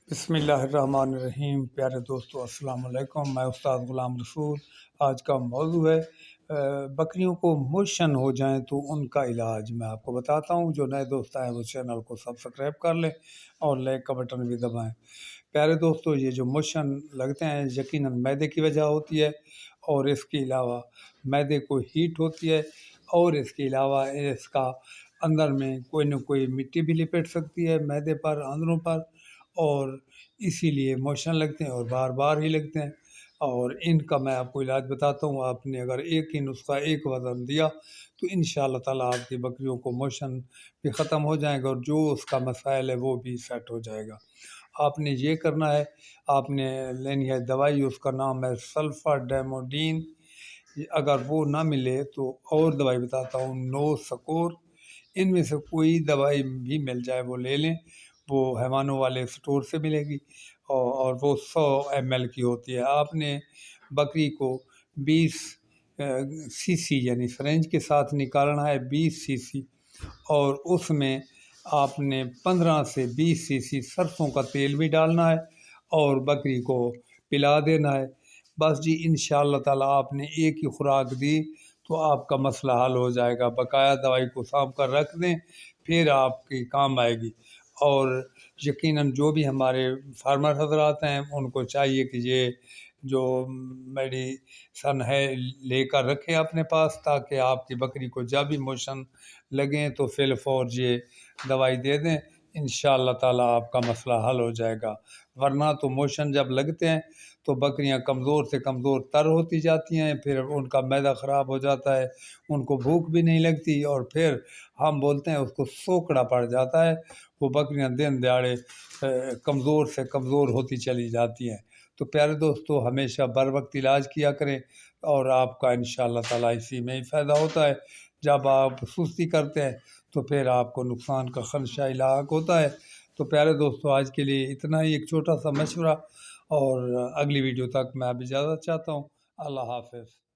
بسم اللہ الرحمن الرحیم۔ پیارے دوستو السلام علیکم، میں استاد غلام رسول۔ آج کا موضوع ہے بکریوں کو موشن ہو جائیں تو ان کا علاج میں آپ کو بتاتا ہوں۔ جو نئے دوست آئے وہ چینل کو سبسکرائب کر لیں اور لائک کا بٹن بھی دبائیں۔ پیارے دوستو، یہ جو موشن لگتے ہیں یقیناً معدے کی وجہ ہوتی ہے، اور اس کے علاوہ معدے کو ہیٹ ہوتی ہے، اور اس کے علاوہ اس کا اندر میں کوئی نہ کوئی مٹی بھی لپٹ سکتی ہے معدے پر، اندروں پر، اور اسی لیے موشن لگتے ہیں اور بار بار ہی لگتے ہیں۔ اور ان کا میں آپ کو علاج بتاتا ہوں۔ آپ نے اگر ایک ہی نسخہ، ایک وزن دیا تو انشاءاللہ تعالیٰ آپ کی بکریوں کو موشن بھی ختم ہو جائیں گا، اور جو اس کا مسائل ہے وہ بھی سیٹ ہو جائے گا۔ آپ نے یہ کرنا ہے، آپ نے لینی ہے دوائی، اس کا نام ہے سلفر ڈیموڈین۔ اگر وہ نہ ملے تو اور دوائی بتاتا ہوں، نو سکور۔ ان میں سے کوئی دوائی بھی مل جائے وہ لے لیں، وہ حیوانوں والے اسٹور سے ملے گی، اور وہ 100 ml کی ہوتی ہے۔ آپ نے بکری کو 20 cc یعنی سرنج کے ساتھ نکالنا ہے، 20 cc، اور اس میں آپ نے 15 سے 20 cc سرسوں کا تیل بھی ڈالنا ہے اور بکری کو پلا دینا ہے۔ بس جی، انشاءاللہ تعالیٰ آپ نے ایک ہی خوراک دی تو آپ کا مسئلہ حل ہو جائے گا۔ بقایا دوائی کو سانپ کر رکھ دیں، پھر آپ کی کام آئے گی۔ اور یقیناً جو بھی ہمارے فارمر حضرات ہیں ان کو چاہیے کہ یہ جو میڈیسن ہے لے کر رکھیں اپنے پاس، تاکہ آپ کی بکری کو جب بھی موشن لگیں تو فی الفور یہ دوائی دے دیں۔ انشاءاللہ تعالیٰ آپ کا مسئلہ حل ہو جائے گا۔ ورنہ تو موشن جب لگتے ہیں تو بکریاں کمزور سے کمزور تر ہوتی جاتی ہیں، پھر ان کا معدہ خراب ہو جاتا ہے، ان کو بھوک بھی نہیں لگتی، اور پھر ہم بولتے ہیں اس کو سوکڑا پڑ جاتا ہے۔ وہ بکریاں دن دیہڑے کمزور سے کمزور ہوتی چلی جاتی ہیں۔ تو پیارے دوستو، ہمیشہ بر وقت علاج کیا کریں، اور آپ کا انشاءاللہ تعالیٰ اسی میں ہی فائدہ ہوتا ہے۔ جب آپ سستی کرتے ہیں تو پھر آپ کو نقصان کا خدشہ لاحق ہوتا ہے۔ تو پیارے دوستو، آج کے لیے اتنا ہی، ایک چھوٹا سا مشورہ، اور اگلی ویڈیو تک میں اب اجازت چاہتا ہوں۔ اللہ حافظ۔